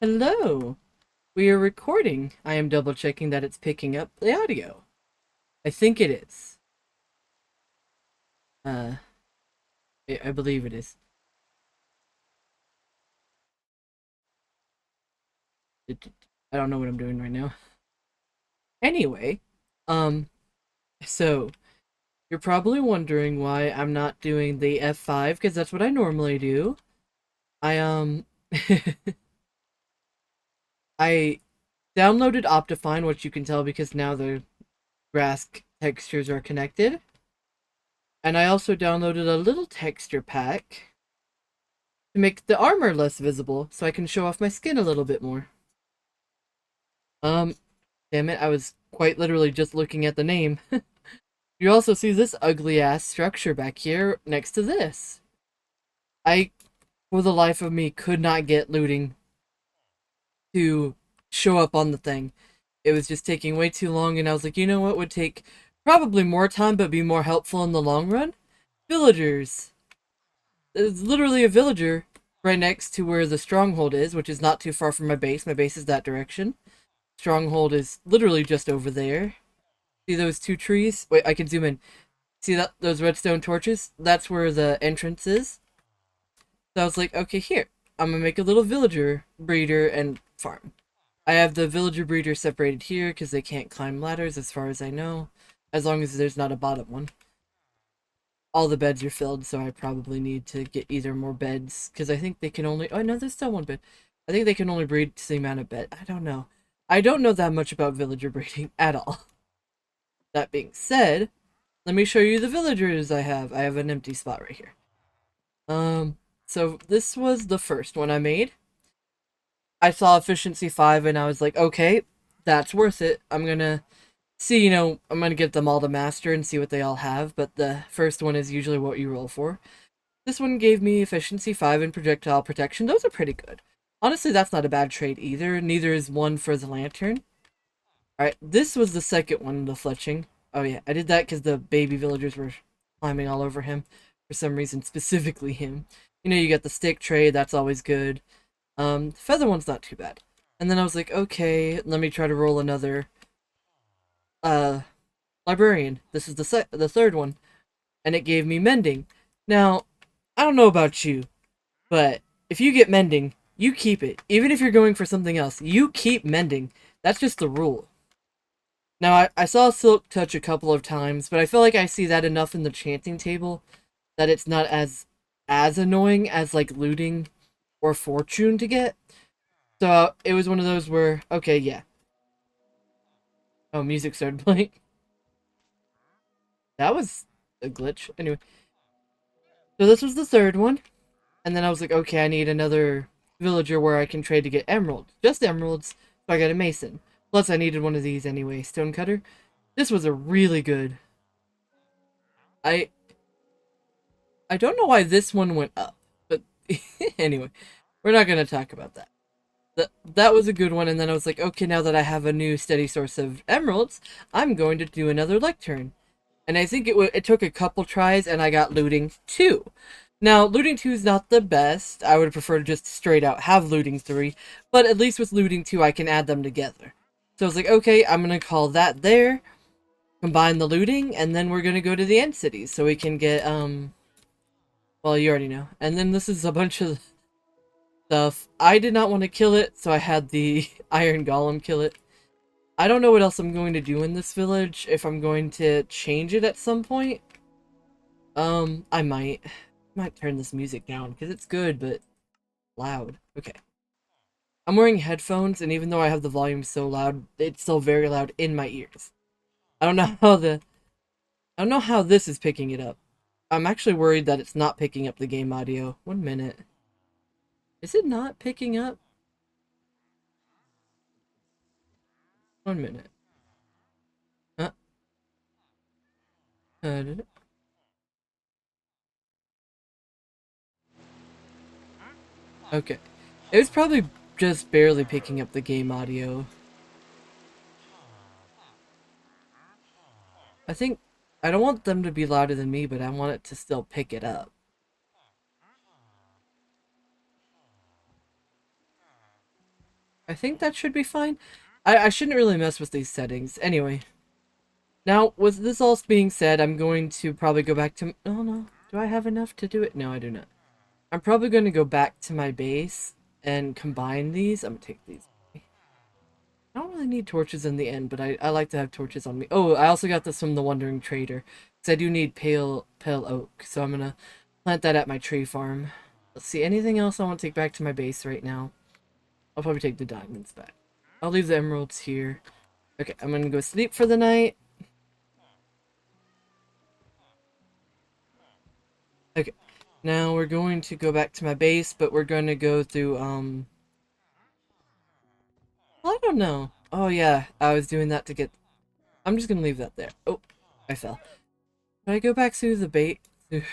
Hello. We are recording. I am double checking that it's picking up the audio. I think it is. Uh, I believe it is. I don't know what I'm doing right now. Anyway, um, so you're probably wondering why I'm not doing the F5 because that's what I normally do. I I downloaded Optifine, which you can tell because now the grass textures are connected. And I also downloaded a little texture pack to make the armor less visible so I can show off my skin a little bit more. Um, Damn it, I was quite literally just looking at the name. You also see this ugly ass structure back here next to this. I, for the life of me, could not get looting to show up on the thing. It was just taking way too long, and I was like, you know what would take probably more time but be more helpful in the long run? Villagers. There's literally a villager right next to where the stronghold is, which is not too far from my base. My base is that direction. Stronghold is literally just over there. See those two trees? Wait, I can zoom in. See that those redstone torches? That's where the entrance is. So I was like, okay, here. I'm gonna make a little villager breeder and farm. I have the villager breeder separated here because they can't climb ladders as far as I know. As long as there's not a bottom one. All the beds are filled, so I probably need to get either more beds because I think they can only. Oh no, there's still one bed. I think they can only breed to the amount of bed. I don't know. I don't know that much about villager breeding at all. That being said, let me show you the villagers I have. I have an empty spot right here. Um, so this was the first one I made. I saw efficiency 5 and I was like, okay, that's worth it. I'm gonna see, I'm gonna get them all to master and see what they all have, but the first one is usually what you roll for. This one gave me efficiency 5 and projectile protection. Those are pretty good. Honestly, that's not a bad trade either. Neither is one for the lantern. Alright, this was the second one, the fletching. Oh yeah, I did that because the baby villagers were climbing all over him. For some reason, specifically him. You got the stick tray, that's always good. The feather one's not too bad. And then I was like, okay, let me try to roll another, uh, librarian. This is the third one. And it gave me mending. Now, I don't know about you, but if you get mending, you keep it. Even if you're going for something else, you keep mending. That's just the rule. Now, I saw Silk Touch a couple of times, but I feel like I see that enough in the chanting table that it's not as annoying as, like, looting or fortune to get. So, it was one of those where, okay, yeah. Oh, music started playing. That was a glitch. Anyway, so this was the third one. And then I was like, okay, I need another villager where I can trade to get emeralds. Just emeralds, so I got a mason. Plus, I needed one of these anyway. Stonecutter. This was a really good. I I don't know why this one went up, but anyway, we're not gonna talk about that. That was a good one, and then I was like, okay, now that I have a new steady source of emeralds, I'm going to do another lectern. And I think it took a couple tries, and I got looting 2. Now, looting 2 is not the best. I would prefer to just straight out have looting 3, but at least with looting 2, I can add them together. So I was like, okay, I'm gonna call that there, combine the looting, and then we're gonna go to the end cities so we can get, well, you already know. And then this is a bunch of stuff. I did not want to kill it, so I had the Iron Golem kill it. I don't know what else I'm going to do in this village, if I'm going to change it at some point. I might turn this music down, because it's good, but loud. Okay. I'm wearing headphones, and even though I have the volume so loud, it's still very loud in my ears. I don't know how I don't know how this is picking it up. I'm actually worried that it's not picking up the game audio. 1 minute. Is it not picking up? 1 minute. Uh, did it? Okay. It was probably just barely picking up the game audio. I think I don't want them to be louder than me, but I want it to still pick it up. I think that should be fine. I shouldn't really mess with these settings. Anyway, now, with this all being said, I'm going to probably go back to... Oh, no. Do I have enough to do it? No, I do not. I'm probably going to go back to my base and combine these. I'm going to take these. I don't really need torches in the end, but I like to have torches on me. Oh, I also got this from the Wandering Trader. Because I do need pale oak. So I'm going to plant that at my tree farm. Let's see, anything else I want to take back to my base right now? I'll probably take the diamonds back. I'll leave the emeralds here. Okay, I'm going to go sleep for the night. Okay, now we're going to go back to my base, but we're going to go through, well, I don't know. Oh yeah, I was doing that to get, I'm just going to leave that there. Oh, I fell. Should I go back through the bait? You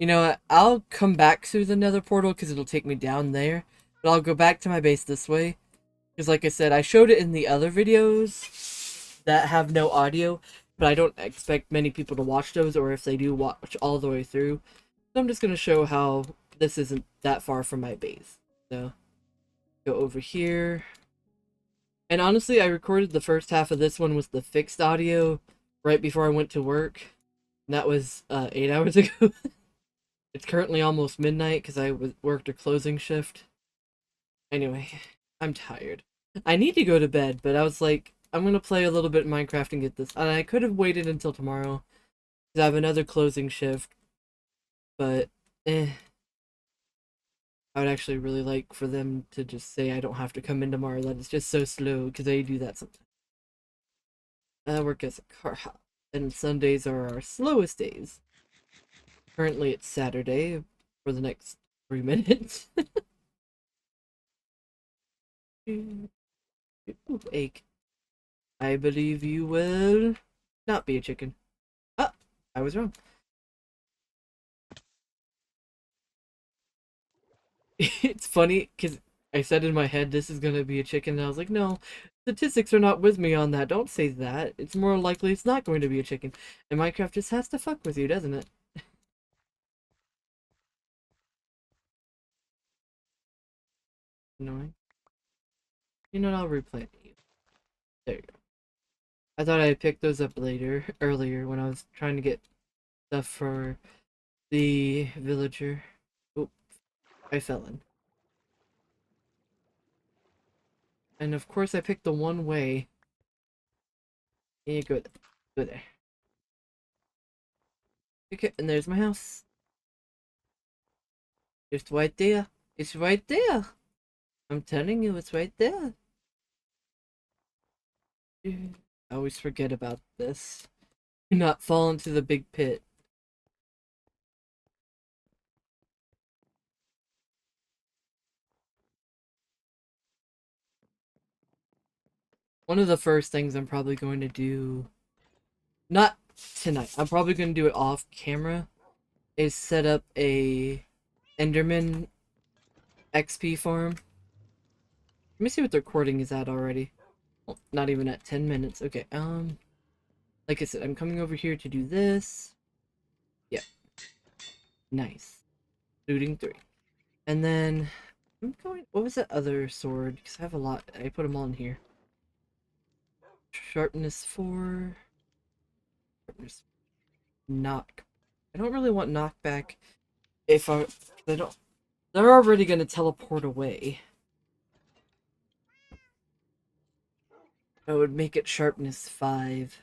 know what, I'll come back through the nether portal because it'll take me down there, but I'll go back to my base this way. Because like I said, I showed it in the other videos that have no audio, but I don't expect many people to watch those, or if they do, watch all the way through. So I'm just going to show how this isn't that far from my base. So, go over here. And honestly, I recorded the first half of this one with the fixed audio right before I went to work. And that was 8 hours ago. It's currently almost midnight because I worked a closing shift. Anyway, I'm tired. I need to go to bed, but I was like, I'm going to play a little bit of Minecraft and get this. And I could have waited until tomorrow because I have another closing shift. But, I would actually really like for them to just say I don't have to come in tomorrow, that it's just so slow, because they do that sometimes. I work as a car hop, and Sundays are our slowest days. Currently it's Saturday for the next 3 minutes. Ooh, egg. I believe you will not be a chicken. Ah, I was wrong. It's funny because I said in my head this is gonna be a chicken, and I was like, no, statistics are not with me on that. Don't say that. It's more likely it's not going to be a chicken. And Minecraft just has to fuck with you, doesn't it? Annoying. You know what, I'll replant you. There you go. I thought I picked those up earlier when I was trying to get stuff for the villager. Oop, I fell in. And of course I picked the one way. Yeah, go there. Go there. Okay, and there's my house. It's right there. It's right there. I'm telling you, it's right there. I always forget about this. Do not fall into the big pit. One of the first things I'm probably going to do, not tonight, I'm probably going to do it off camera, is set up a Enderman XP farm. Let me see what the recording is at already. Well, not even at 10 minutes. Okay, like I said, I'm coming over here to do this. Yeah. Nice. Looting 3. And then, I'm going, what was that other sword? Because I have a lot, I put them all in here. Sharpness 4. Sharpness knock. I don't really want knockback if they don't, they're already going to teleport away. I would make it sharpness 5.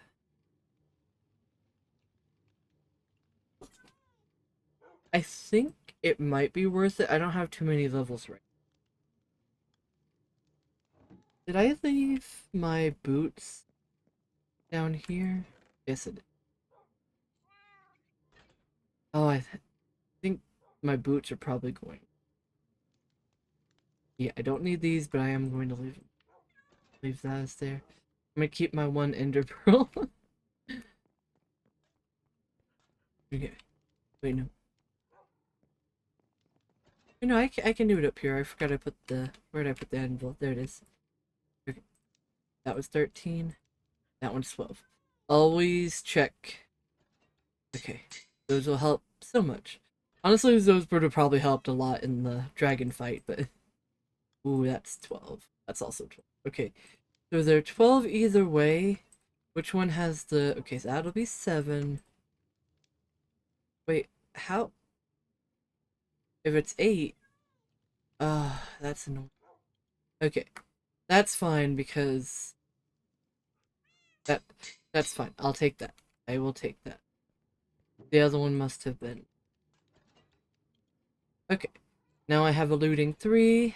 I think it might be worth it. I don't have too many levels right. Did I leave my boots down here? Yes, it did. Oh, think my boots are probably going. Yeah, I don't need these, but I am going to leave that as there. I'm gonna keep my one ender pearl. Okay. Wait, no. You know, I can do it up here. I forgot I put the... Where did I put the anvil? There it is. Okay. That was 13. That one's 12. Always check. Okay. Those will help so much. Honestly, those would have probably helped a lot in the dragon fight, but... Ooh, that's 12. That's also 12. Okay, so they're 12 either way. Which one has the... Okay, so that'll be 7. Wait, how... If it's 8... that's annoying. Okay, that's fine because... That that's fine. I'll take that. I will take that. The other one must have been... Okay, now I have a looting 3.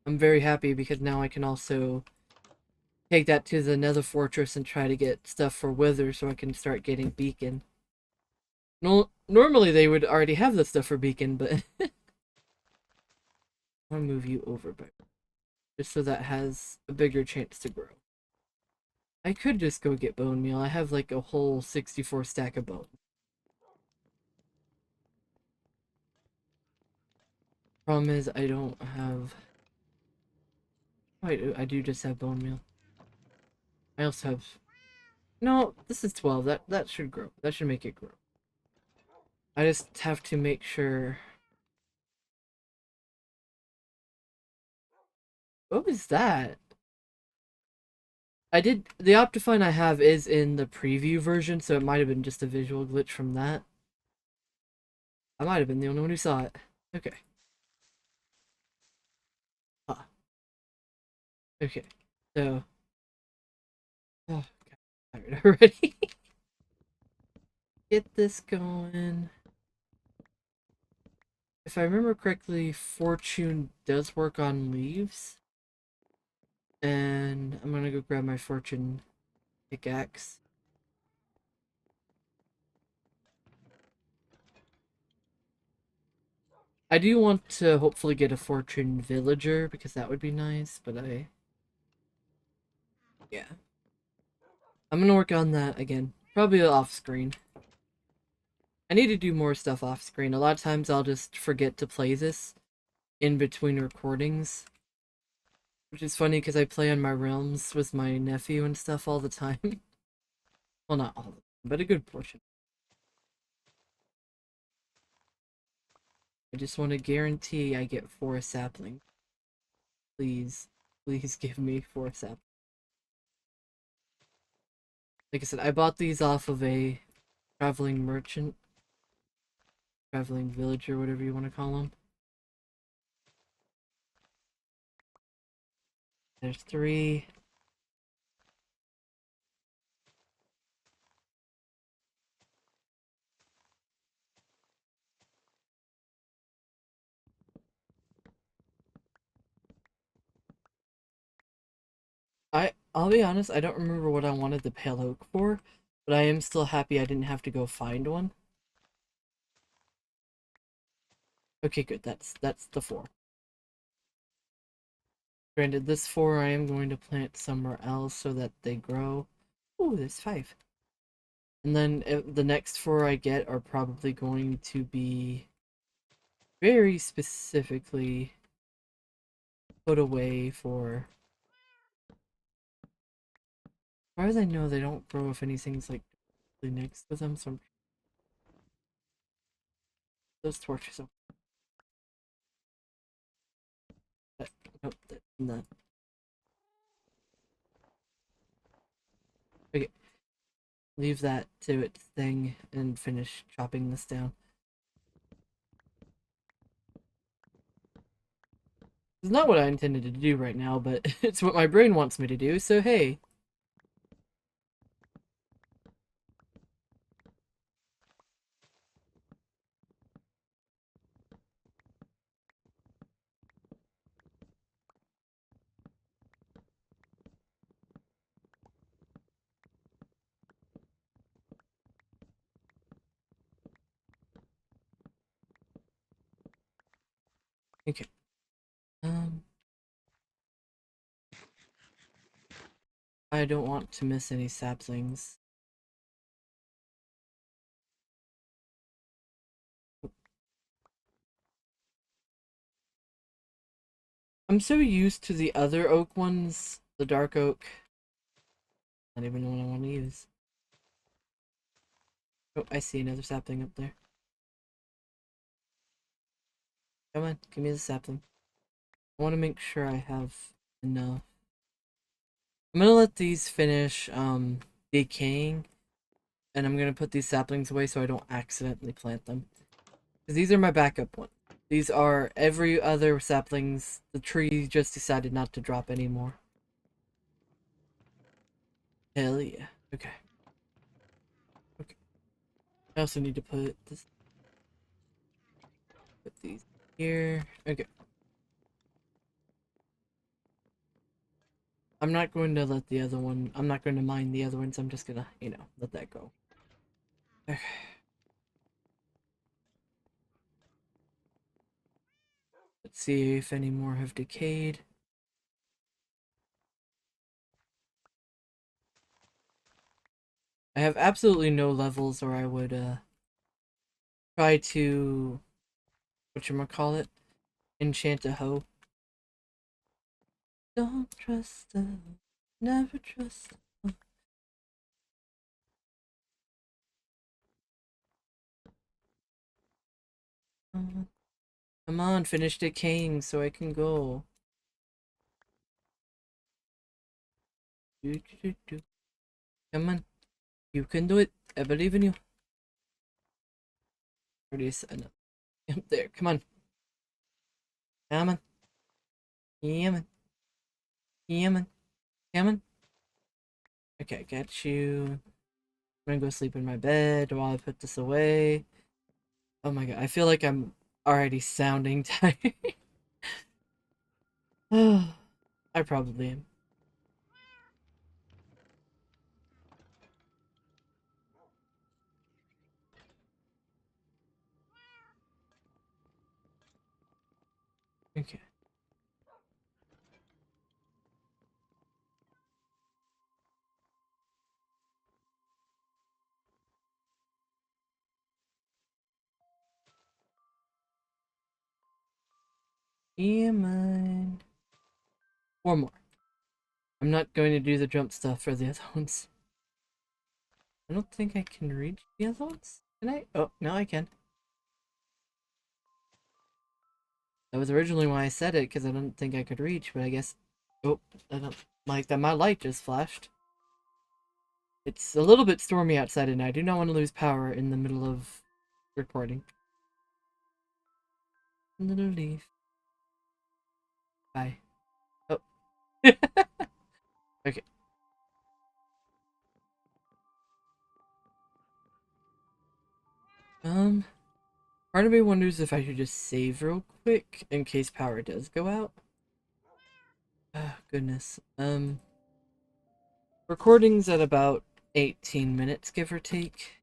I'm very happy because now I can also take that to the nether fortress and try to get stuff for Wither so I can start getting beacon. No, normally they would already have the stuff for beacon, but I'll move you over, but just so that has a bigger chance to grow. I could just go get bone meal. I have like a whole 64 stack of bone. Problem is I don't have... I do just have bone meal. I also have... No, this is 12. That should grow. That should make it grow. I just have to make sure... What was that? I did... The Optifine I have is in the preview version, so it might have been just a visual glitch from that. I might have been the only one who saw it. Okay. Ah. Okay. So... Oh, God, I'm tired already. Get this going. If I remember correctly, Fortune does work on leaves. And I'm gonna go grab my Fortune pickaxe. I do want to hopefully get a Fortune Villager because that would be nice, but yeah. I'm gonna work on that again. Probably off screen. I need to do more stuff off screen. A lot of times I'll just forget to play this in between recordings. Which is funny because I play on my realms with my nephew and stuff all the time. Well, not all the time, but a good portion. I just want to guarantee I get 4 saplings. Please. Please give me 4 saplings. Like I said, I bought these off of a traveling merchant. Traveling villager, whatever you want to call them. There's 3. I'll be honest, I don't remember what I wanted the pale oak for, but I am still happy I didn't have to go find one. Okay, good. That's the 4. Granted, this 4 I am going to plant somewhere else so that they grow. Ooh, there's 5. And then the next 4 I get are probably going to be very specifically put away for... As far as I know, they don't grow if anything's like next to them, so those torches. Nope, no. Okay, leave that to its thing and finish chopping this down. It's not what I intended to do right now, but it's what my brain wants me to do, so hey. Okay. I don't want to miss any saplings. I'm so used to the other oak ones, the dark oak. I don't even know what I want to use. Oh, I see another sapling up there. Come on, give me the sapling. I want to make sure I have enough. I'm gonna let these finish decaying, and I'm gonna put these saplings away so I don't accidentally plant them. Because these are my backup ones. These are every other saplings. The tree just decided not to drop anymore. Hell yeah. Okay. Okay. I also need to put this. Put these here. Okay. I'm not going to let the other one. I'm not going to mind the other ones. I'm just gonna, let that go. Okay. Let's see if any more have decayed. I have absolutely no levels, or I would try to whatchamacallit, enchant a hoe. Don't trust them, never trust them. Come on, finish decaying so I can go. Come on, you can do it. I believe in you. Already said no. There, come on. Come on. Yeah, man. Yeah, man. Come on. Okay, got you. I'm gonna go sleep in my bed while I put this away. Oh my god, I feel like I'm already sounding tired. I probably am. Okay. Yeah, man. Four more. I'm not going to do the jump stuff for the other ones. I don't think I can reach the other ones. Can I? Oh, no, I can. That was originally why I said it, because I didn't think I could reach, but I guess... Oh, I don't like that my light just flashed. It's a little bit stormy outside and I do not want to lose power in the middle of recording. Little leaf. Bye. Oh. Okay. Part of me wonders if I should just save real quick in case power does go out. Oh, goodness. Recording's at about 18 minutes, give or take.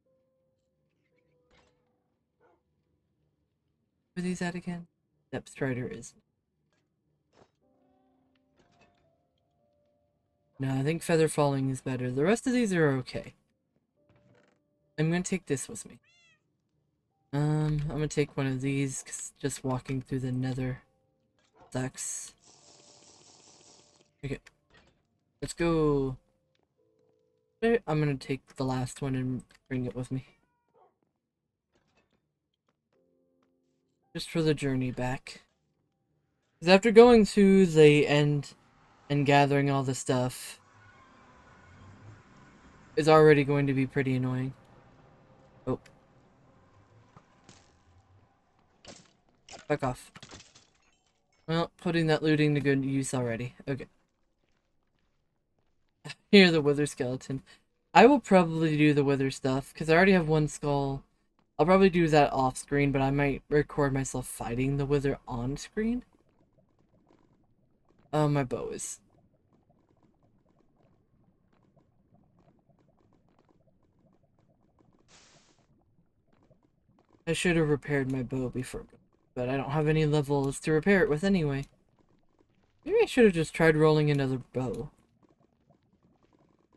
Where are these at again? Depth Strider is. No, I think Feather Falling is better. The rest of these are okay. I'm gonna take this with me. I'm gonna take one of these, cause just walking through the nether sucks. Okay. Let's go. I'm gonna take the last one and bring it with me. Just for the journey back. Because after going to the end and gathering all the stuff is already going to be pretty annoying. Oh. Fuck off. Well, putting that looting to good use already. Okay. Here's the wither skeleton. I will probably do the wither stuff, because I already have one skull. I'll probably do that off screen, but I might record myself fighting the wither on screen. Oh, my bow is... I should have repaired my bow before, but I don't have any levels to repair it with anyway. Maybe I should have just tried rolling another bow.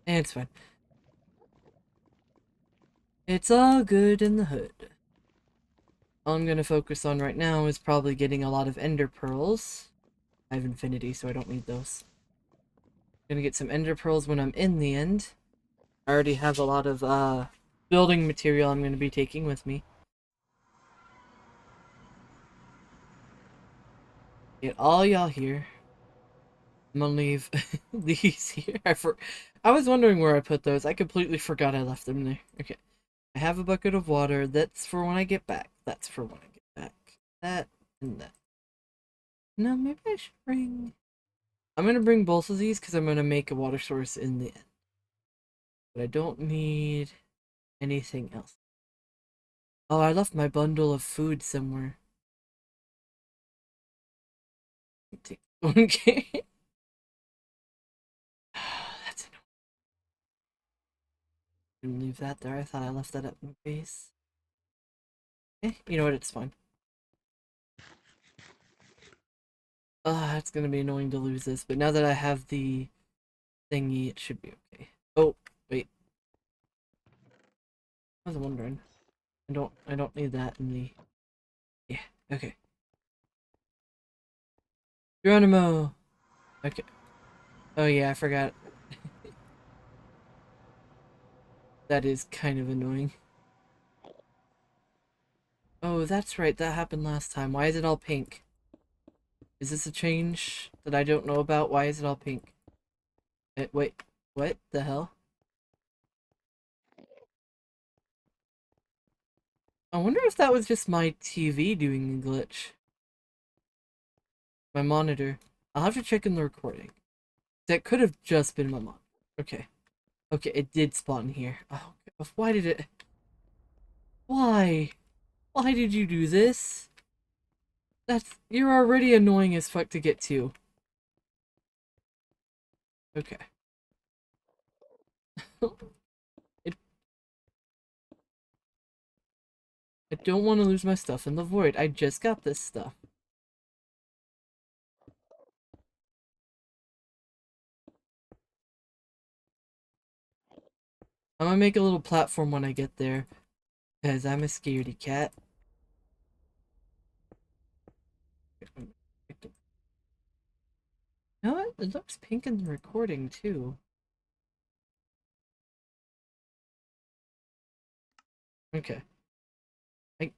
It's fine. It's all good in the hood. All I'm gonna focus on right now is probably getting a lot of ender pearls. I have infinity, so I don't need those. Gonna get some ender pearls when I'm in the end. I already have a lot of building material I'm gonna be taking with me. Get all y'all here. I'm gonna leave these here. I was wondering where I put those. I completely forgot I left them there. Okay. I have a bucket of water. That's for when I get back. That's for when I get back. That and that. No, maybe I should bring... I'm gonna bring both of these because I'm gonna make a water source in the end. But I don't need anything else. Oh, I left my bundle of food somewhere. Okay. That's annoying. Didn't leave that there. I thought I left that at my base. You know what? It's fine. It's gonna be annoying to lose this, but now that I have the thingy, it should be okay. Oh, wait. I was wondering. I don't need that in the... Yeah, okay. Geronimo! Okay. Oh yeah, I forgot. That is kind of annoying. Oh, that's right, that happened last time. Why is it all pink? Is this a change that I don't know about? Why is it all pink? Wait, what the hell? I wonder if that was just my TV doing a glitch. My monitor. I'll have to check in the recording. That could have just been my monitor. Okay. Okay, it did spawn here. Oh, why did it... Why? Why did you do this? You're already annoying as fuck to get to. Okay. it, I don't want to lose my stuff in the void. I just got this stuff. I'm gonna make a little platform when I get there. Because I'm a scaredy cat. You know what? It looks pink in the recording too. Okay. I...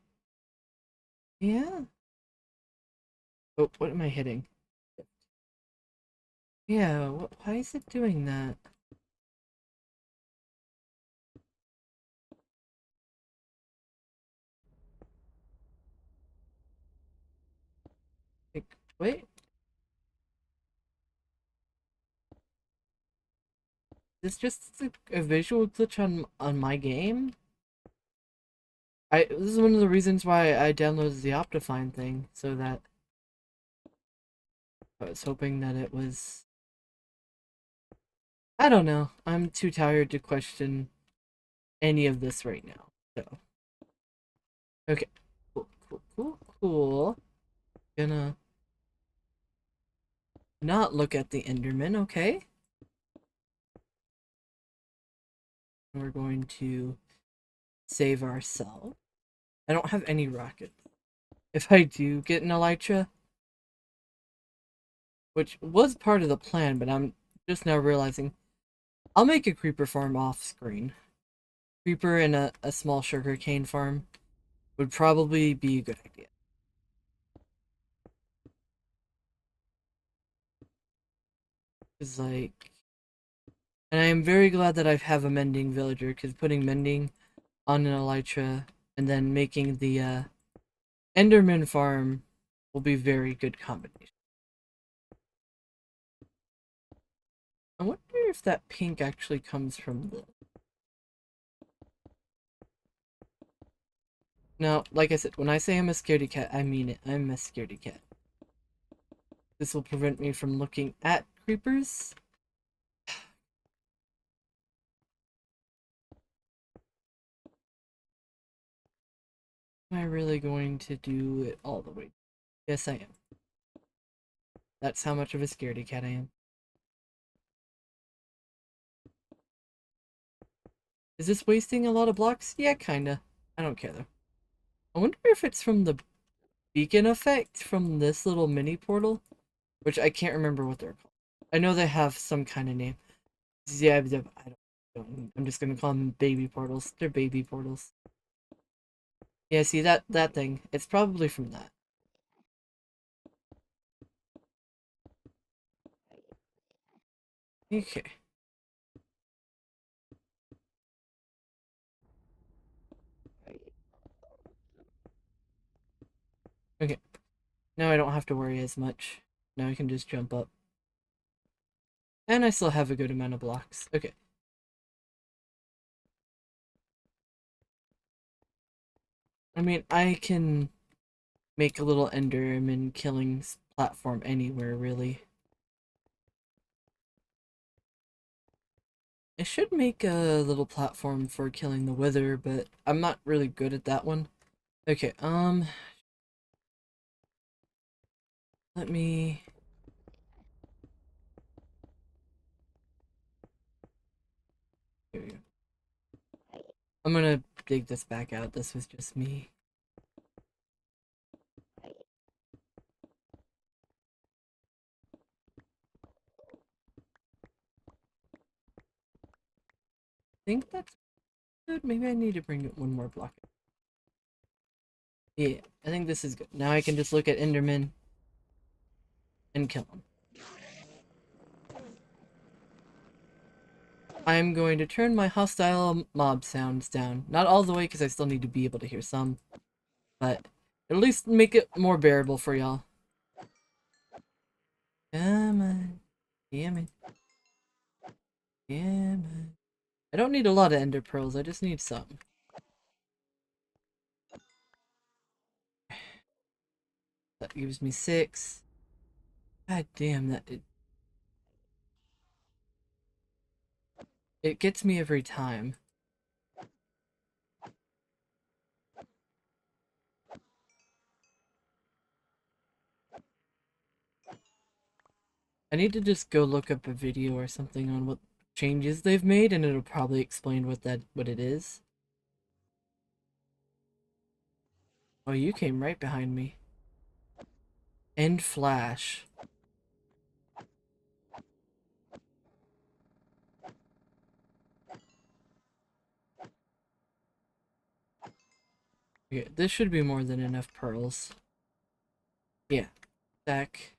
Yeah. Oh, what am I hitting? Yeah, why is it doing that? Like, wait. Is this just a visual glitch on my game? This is one of the reasons why I downloaded the Optifine thing, so that I was hoping that it was... I don't know. I'm too tired to question any of this right now. So, okay. Cool, cool, cool, cool. Gonna not look at the Enderman, okay? We're going to save ourselves. I don't have any rockets. If I do get an elytra, which was part of the plan, but I'm just now realizing I'll make a creeper farm off screen. Creeper and a small sugarcane farm would probably be a good idea. It's like, and I am very glad that I have a mending villager, because putting mending on an elytra and then making the Enderman farm will be very good combination. I wonder if that pink actually comes from the... Now, like I said, when I say I'm a scaredy cat, I mean it. I'm a scaredy cat. This will prevent me from looking at creepers. Am I really going to do it all the way? Yes, I am. That's how much of a scaredy cat I am. Is this wasting a lot of blocks? Yeah, kinda. I don't care though. I wonder if it's from the beacon effect from this little mini portal, which I can't remember what they're called. I know they have some kind of name. Yeah, I'm just gonna call them baby portals. They're baby portals. Yeah, see that thing? It's probably from that. Okay. Okay. Now I don't have to worry as much. Now I can just jump up. And I still have a good amount of blocks. Okay. I mean, I can make a little Enderman killing platform anywhere, really. I should make a little platform for killing the wither, but I'm not really good at that one. Okay, let me... Here we go. I'm gonna dig this back out. This was just me. I think that's good. Maybe I need to bring it one more block. Yeah, I think this is good. Now I can just look at Enderman and kill him. I'm going to turn my hostile mob sounds down. Not all the way, because I still need to be able to hear some. But at least make it more bearable for y'all. Come on. Damn it. Damn it. I don't need a lot of ender pearls, I just need some. That gives me 6. God damn, it gets me every time. I need to just go look up a video or something on what changes they've made, and it'll probably explain what it is. Oh, you came right behind me. End flash. Okay, this should be more than enough pearls. Yeah. Stack.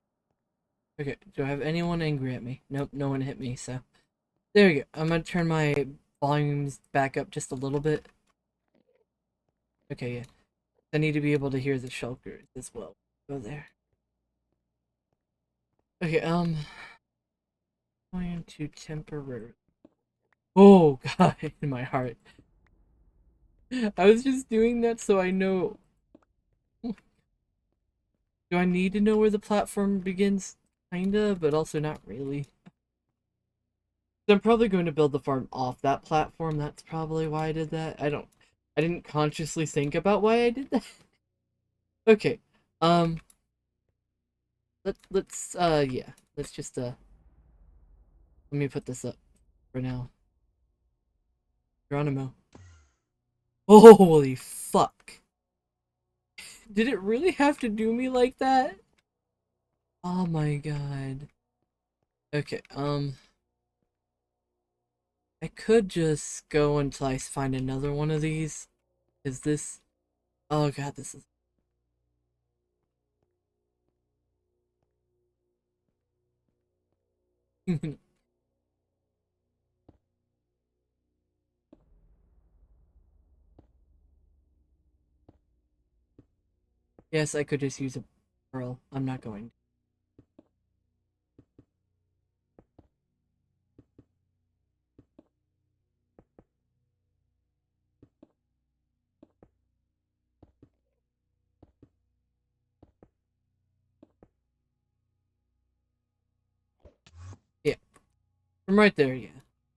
Okay, do I have anyone angry at me? Nope, no one hit me, so. There we go. I'm gonna turn my volumes back up just a little bit. Okay, yeah. I need to be able to hear the shulkers as well. Go there. Okay, going to temporarily. Oh god, in my heart. I was just doing that so I know. Do I need to know where the platform begins? Kinda, but also not really. So I'm probably going to build the farm off that platform. That's probably why I did that. I didn't consciously think about why I did that. Okay. Um yeah. Let's just let me put this up for now. Geronimo. Holy fuck. Did it really have to do me like that? Oh my god. Okay, I could just go until I find another one of these. Is this... Oh god, this is... Yes, I could just use a pearl. I'm not going. Yeah, from right there, yeah.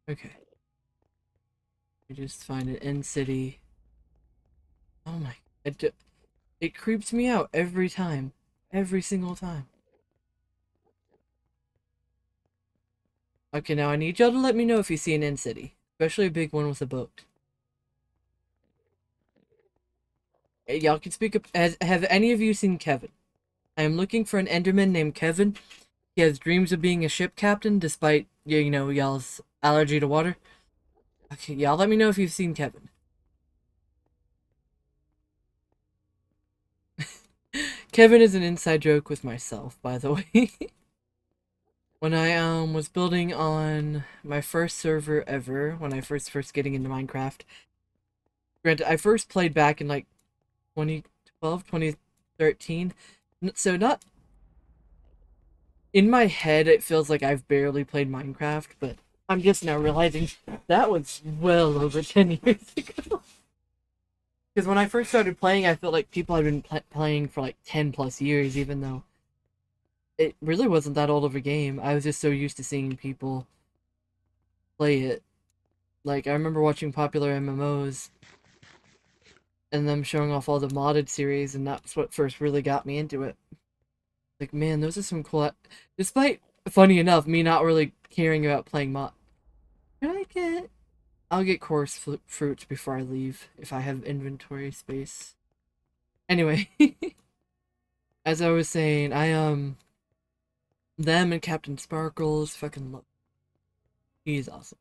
Okay. I just find it in city. Oh my... it creeps me out every time. Every single time. Okay, now I need y'all to let me know if you see an end city. Especially a big one with a boat. Y'all can speak up. Have any of you seen Kevin? I am looking for an Enderman named Kevin. He has dreams of being a ship captain despite, you know, y'all's allergy to water. Okay, y'all let me know if you've seen Kevin. Kevin is an inside joke with myself, by the way. When I was building on my first server ever, when I first getting into Minecraft. Granted, I first played back in like 2012, 2013. So not in my head it feels like I've barely played Minecraft, but I'm just now realizing that was well over 10 years ago. Because when I first started playing, I felt like people had been playing for like 10 plus years, even though it really wasn't that old of a game. I was just so used to seeing people play it. Like, I remember watching popular MMOs and them showing off all the modded series, and that's what first really got me into it. Like, man, those are some cool. Despite, funny enough, me not really caring about playing mod. Can I get. I'll get coarse fruit before I leave if I have inventory space. Anyway, as I was saying, them and Captain Sparkles fucking love. He's awesome.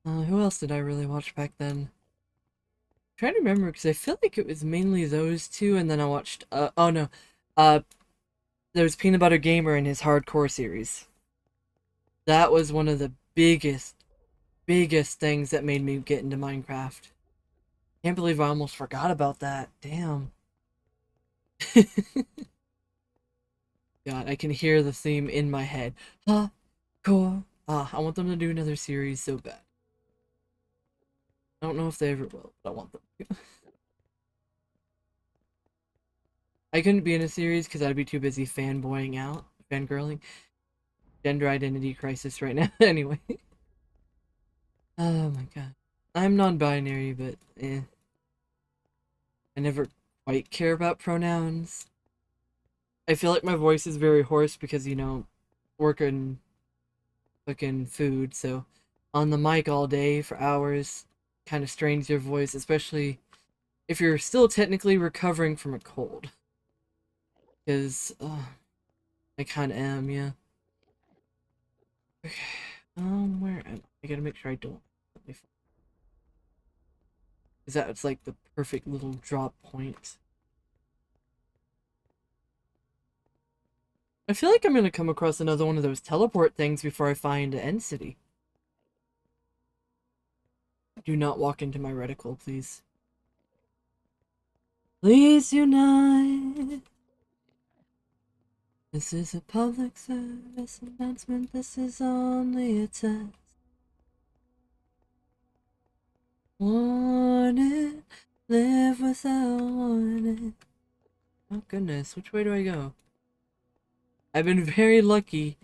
Who else did I really watch back then? I'm trying to remember because I feel like it was mainly those two, and then I watched. Oh no, uh, there was Peanut Butter Gamer and his hardcore series. That was one of the biggest things that made me get into Minecraft. Can't believe I almost forgot about that. Damn. God, I can hear the theme in my head. Hardcore. I want them to do another series so bad. I don't know if they ever will, but I want them to. I couldn't be in a series because I'd be too busy fanboying out, fangirling. Gender identity crisis right now. Anyway. Oh my god. I'm non-binary, but I never quite care about pronouns. I feel like my voice is very hoarse because, you know, working cooking food, so on the mic all day for hours kind of strains your voice, especially if you're still technically recovering from a cold. Because, I kind of am, yeah. Okay, where am I? I gotta make sure I don't. Because that's like the perfect little drop point. I feel like I'm gonna come across another one of those teleport things before I find an end city. Do not walk into my reticle, please. Please do not. This is a public service announcement. This is only a test. Warning, live without warning. Oh goodness, which way do I go? I've been very lucky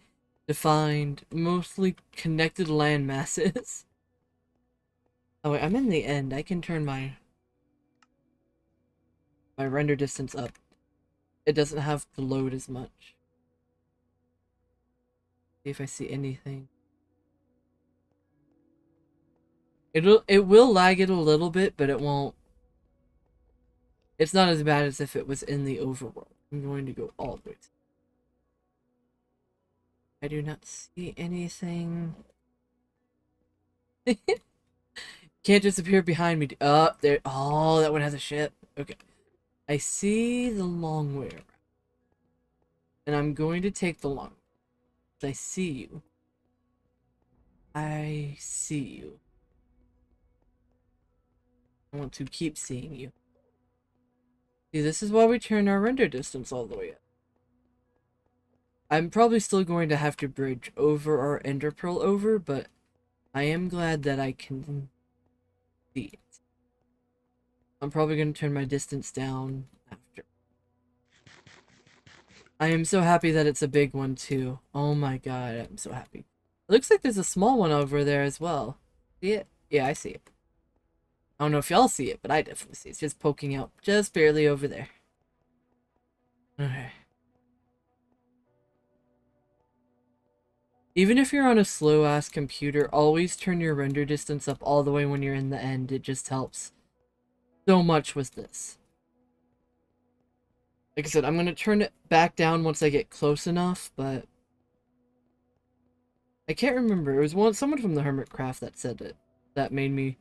to find mostly connected land masses. Oh wait, I'm in the end. I can turn my render distance up. It doesn't have to load as much. See if I see anything. It will lag it a little bit, but it won't. It's not as bad as if it was in the overworld. I'm going to go all the way. I do not see anything. Can't disappear behind me. There. Oh, that one has a ship. Okay. I see the long way around. And I'm going to take the long way. I see you. I see you. I want to keep seeing you. See, this is why we turn our render distance all the way up. I'm probably still going to have to bridge over our ender pearl over, but I am glad that I can see it. I'm probably going to turn my distance down after. I am so happy that it's a big one too. Oh my god, I'm so happy. It looks like there's a small one over there as well. See it? Yeah, I see it. I don't know if y'all see it, but I definitely see it. It's just poking out just barely over there. Okay. Even if you're on a slow-ass computer, always turn your render distance up all the way when you're in the end. It just helps so much with this. Like I said, I'm going to turn it back down once I get close enough, but I can't remember. It was someone from the Hermitcraft that said it. That made me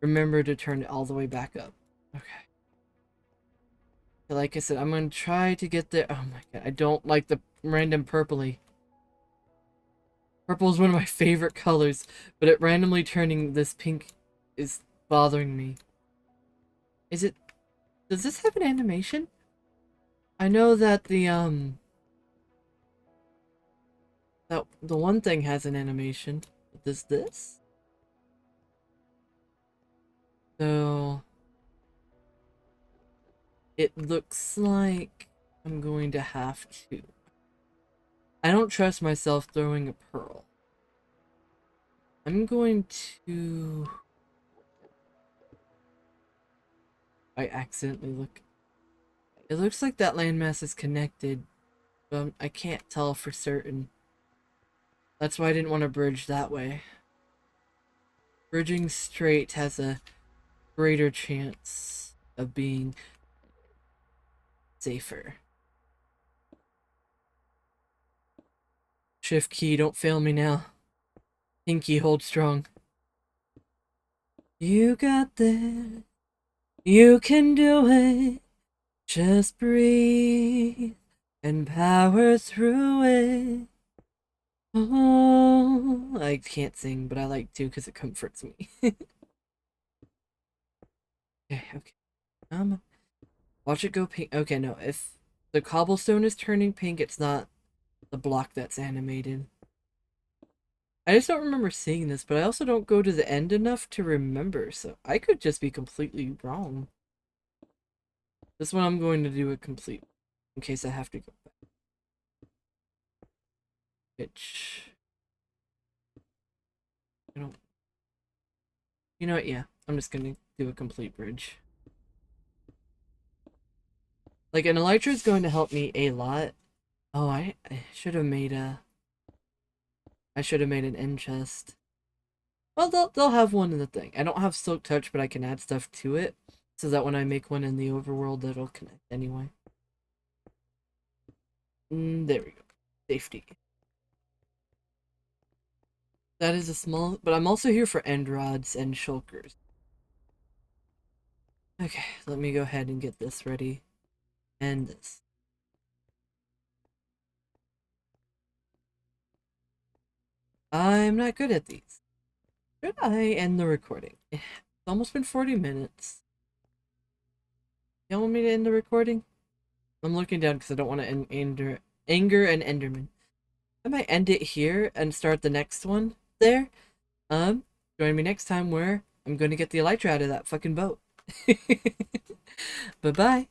remember to turn it all the way back up. Okay. Like I said, I'm going to try to get there. Oh my god, I don't like the random purpley. Purple is one of my favorite colors, but it randomly turning this pink is bothering me. Is it... Does this have an animation? I know that that the one thing has an animation. Does this? So... It looks like I'm going to have to... I don't trust myself throwing a pearl. I'm going to... I accidentally look... It looks like that landmass is connected, but I can't tell for certain. That's why I didn't want to bridge that way. Bridging straight has a greater chance of being safer. Shift key, don't fail me now. Pinky, hold strong. You got this. You can do it. Just breathe and power through it. Oh, I can't sing, but I like to because it comforts me. Okay. Watch it go pink. Okay, no, if the cobblestone is turning pink, it's not the block that's animated. I just don't remember seeing this, but I also don't go to the end enough to remember, so I could just be completely wrong. This one I'm going to do it complete, in case I have to go back. Which... You know what, yeah. I'm just gonna do a complete bridge. Like, an elytra is going to help me a lot. Oh, I should have made a... I should have made an end chest. Well, they'll have one in the thing. I don't have silk touch, but I can add stuff to it, so that when I make one in the overworld, it'll connect anyway. There we go. Safety. That is a small... But I'm also here for end rods and shulkers. Okay, let me go ahead and get this ready. And this. I'm not good at these. Should I end the recording? It's almost been 40 minutes. You want me to end the recording? I'm looking down because I don't want to anger an Enderman. I might end it here and start the next one there. Join me next time where I'm going to get the elytra out of that fucking boat. Bye-bye.